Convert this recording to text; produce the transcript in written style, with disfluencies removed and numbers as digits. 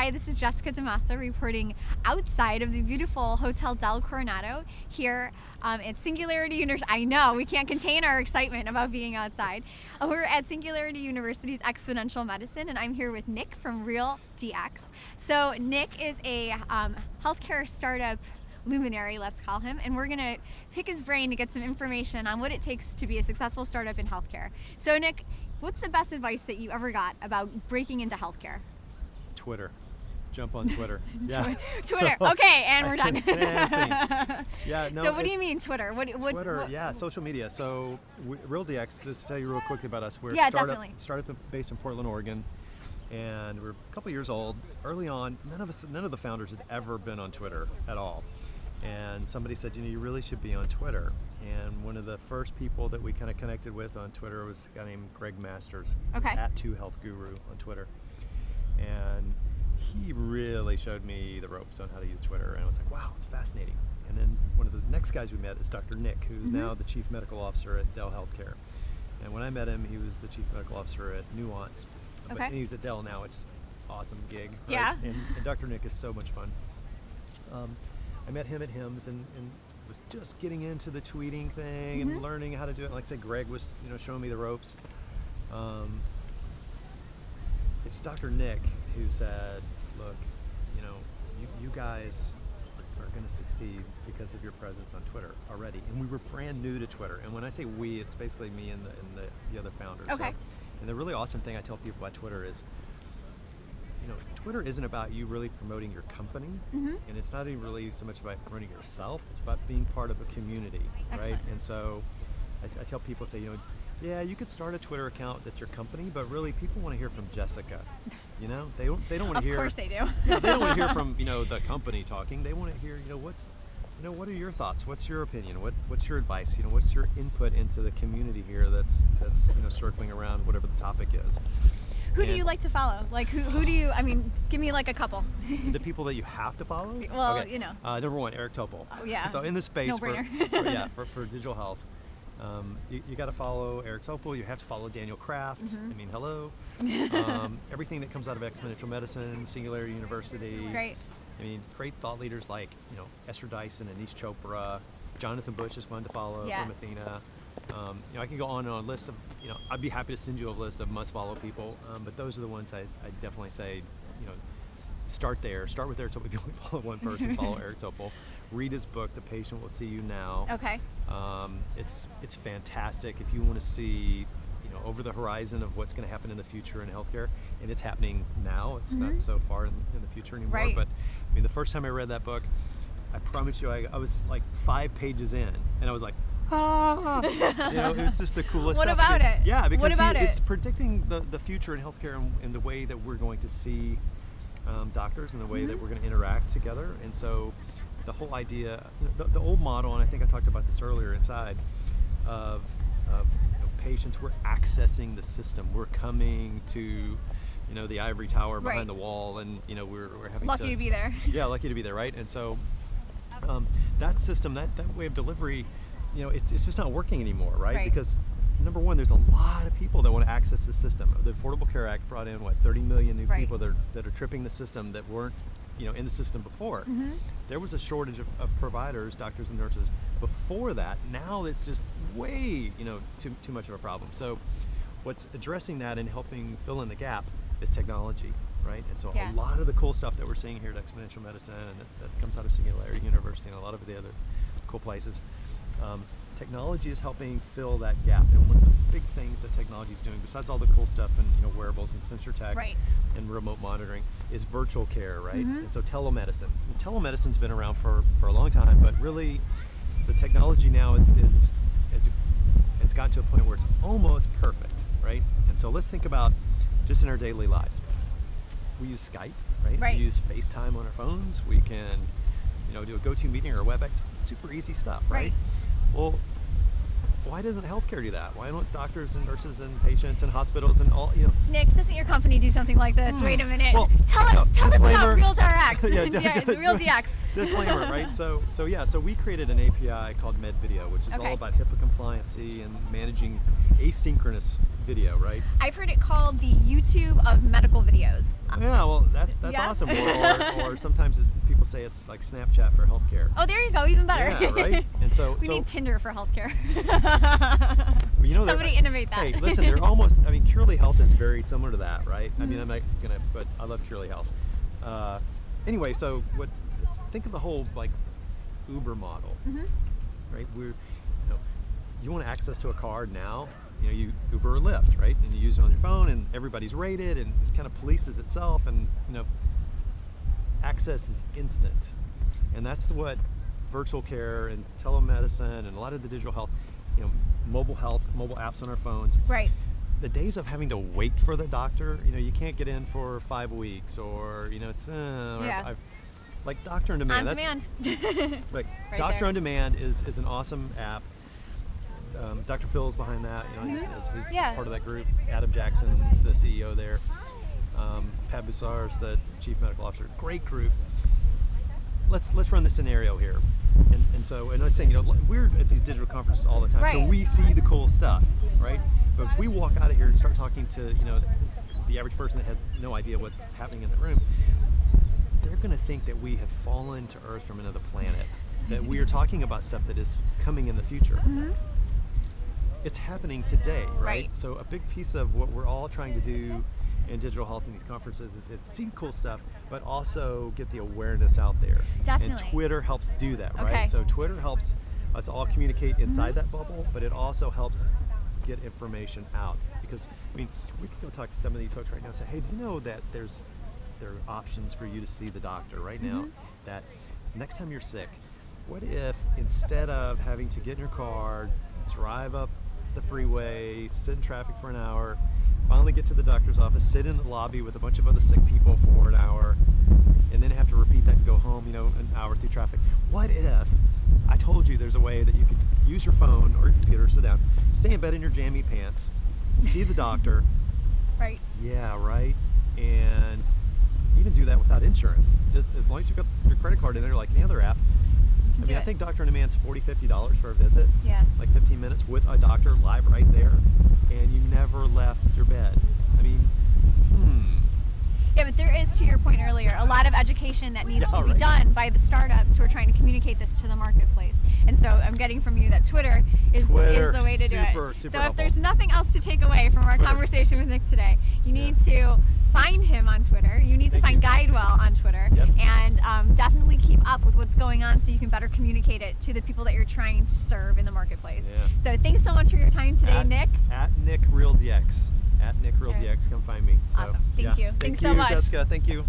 Hi, this is Jessica DaMassa reporting outside of the beautiful Hotel Del Coronado here at Singularity University. I know, we can't contain our excitement about being outside. We're at Singularity University's Exponential Medicine, and I'm here with Nick from Real DX. So Nick is a healthcare startup luminary, let's call him, and we're gonna pick his brain to get some information on what it takes to be a successful startup in healthcare. So Nick, what's the best advice that you ever got about breaking into healthcare? Twitter. Jump on Twitter. Yeah. Twitter. So, okay, and we're done. Yeah, no. So what do you mean Twitter? Twitter, yeah, social media. So Real DX, just to tell you real quickly about us. We're a startup based in Portland, Oregon, and we're a couple years old. Early on, none of the founders had ever been on Twitter at all. And somebody said, you really should be on Twitter. And one of the first people that we kind of connected with on Twitter was a guy named Greg Masters. Okay. He's at 2HealthGuru on Twitter. And he really showed me the ropes on how to use Twitter, and I was like, wow, it's fascinating. And then one of the next guys we met is Dr. Nick, who's now the Chief Medical Officer at Dell Healthcare. And when I met him, he was the Chief Medical Officer at Nuance. Okay. But he's at Dell now. It's an awesome gig. Right? Yeah. And Dr. Nick is so much fun. I met him at HIMSS and was just getting into the tweeting thing and learning how to do it. Like I said, Greg was showing me the ropes. It's Dr. Nick who said, look, you guys are going to succeed because of your presence on Twitter already. And we were brand new to Twitter. And when I say we, it's basically me and the other founders. Okay. So, and the really awesome thing I tell people about Twitter is, Twitter isn't about you really promoting your company, and it's not even really so much about promoting yourself. It's about being part of a community, right? And so I tell people, say, yeah, you could start a Twitter account that's your company, but really people want to hear from Jessica. They don't want to hear. Of course they do. Yeah, they don't want to hear from the company talking. They want to hear what are your thoughts? What's your opinion? What's your advice? What's your input into the community here that's circling around whatever the topic is. Who do you like to follow? Like who do you? I mean, give me like a couple. The people that you have to follow. Well, okay. Number one, Eric Topol. Oh yeah. So in this space No-brainer. for digital health. You got to follow Eric Topol. You have to follow Daniel Kraft. I mean, hello. Everything that comes out of exponential medicine, Singularity University. Great. I mean, great thought leaders like Esther Dyson and Anish Chopra. Jonathan Bush is fun to follow. Yeah. From Athena. I can go on a list of. I'd be happy to send you a list of must-follow people. But those are the ones I definitely say. Start there. Start with Eric Topol. You can only follow one person. Follow Eric Topol. Read his book, The Patient Will See You Now. Okay. It's fantastic if you want to see, over the horizon of what's going to happen in the future in healthcare, and it's happening now. It's not so far in the future anymore. Right. But I mean, the first time I read that book, I promise you, I was like 5 pages in, and I was like, it was just the coolest What stuff. about it? Yeah, because what about it's predicting the future in healthcare and the way that we're going to see doctors and the way that we're going to interact together. And so the whole idea, the old model, and I think I talked about this earlier inside, of patients, we're accessing the system. We're coming to, the ivory tower behind the wall, and we're having lucky to be there. Yeah, lucky to be there, right? And so that system, that way of delivery, it's just not working anymore, right? Because number one, there's a lot of people that want to access the system. The Affordable Care Act brought in 30 million new people that are tripping the system that weren't in the system before. There was a shortage of providers, doctors and nurses before that. Now it's just way too much of a problem. So what's addressing that and helping fill in the gap is technology, right? And so a lot of the cool stuff that we're seeing here at Exponential Medicine and that comes out of Singularity University and a lot of the other cool places, technology is helping fill that gap. And one of the big things that technology is doing, besides all the cool stuff and wearables and sensor tech and remote monitoring, is virtual care, right? And so telemedicine. And telemedicine's been around for a long time, but really the technology now it's gotten to a point where it's almost perfect, right? And so let's think about just in our daily lives. We use Skype, right? We use FaceTime on our phones. We can do a GoToMeeting or a WebEx. It's super easy stuff, right? Well, why doesn't healthcare do that? Why don't doctors and nurses and patients and hospitals and all, Nick, doesn't your company do something like this? Wait a minute. Well, tell us about Real DX. Real DX. Disclaimer, right? So we created an API called MedVideo, which is all about HIPAA compliancy and managing asynchronous video, right? I've heard it called the YouTube of medical videos. Yeah, well, that's Yeah. awesome. Or sometimes people say it's like Snapchat for healthcare. Oh, there you go, even better. Yeah, right. And so We need Tinder for healthcare. you know, Somebody innovate that. Hey, listen, they're almost. I mean, Curely Health is very similar to that, right? I mean, I'm not gonna, but I love Curely Health. Anyway, so think of the whole like Uber model, right? You want access to a card now. You Uber or Lyft, right? And you use it on your phone, and everybody's rated, and it kind of polices itself, and access is instant, and that's what virtual care and telemedicine and a lot of the digital health, mobile apps on our phones. Right. The days of having to wait for the doctor, you can't get in for 5 weeks, or it's like Doctor on Demand. On demand. Like Right Doctor there. on Demand is an awesome app. Dr. Phil's behind that. He's part of that group. Adam Jackson's the CEO there. Pat Bussard's the chief medical officer. Great group. Let's run the scenario here. And I was saying, we're at these digital conferences all the time, so Right. we see the cool stuff, right? But if we walk out of here and start talking to the average person that has no idea what's happening in the room, they're going to think that we have fallen to Earth from another planet. That we are talking about stuff that is coming in the future. It's happening today, right? Right. So a big piece of what we're all trying to do in digital health in these conferences is see cool stuff, but also get the awareness out there. Definitely. And Twitter helps do that, right? Okay. So Twitter helps us all communicate inside that bubble, but it also helps get information out. Because, we could go talk to some of these folks right now and say, hey, do you know that there are options for you to see the doctor right now? That next time you're sick, what if instead of having to get in your car, drive up the freeway, sit in traffic for an hour, finally get to the doctor's office, sit in the lobby with a bunch of other sick people for an hour, and then have to repeat that and go home, an hour through traffic. What if I told you there's a way that you could use your phone or your computer, sit down, stay in bed in your jammy pants, see the doctor. Right. Yeah, right. And even do that without insurance. Just as long as you've got your credit card in there like any other app. do I it. think Doctor on Demand's $40, $50 for a visit. Yeah. Like 15 minutes with a doctor live right there, and you never left your bed. I mean, Yeah, but there is, to your point earlier, a lot of education that needs Yeah, to be right. done by the startups who are trying to communicate this to the marketplace. And so I'm getting from you that Twitter is the way to do it. super So helpful. if there's nothing else to take away from our Twitter. conversation with Nick today, you need to find him on Twitter. You need to Thank find you. GuideWell on Twitter. Yep. And definitely keep up with what's going on so you can better communicate it to the people that you're trying to serve in the marketplace. Yeah. So thanks so much for your time today, Nick. At NickRealDX. At NickRealDX. Come find me. So, Awesome. Thank you. Thank Thanks you, so much. Jessica. Thank you.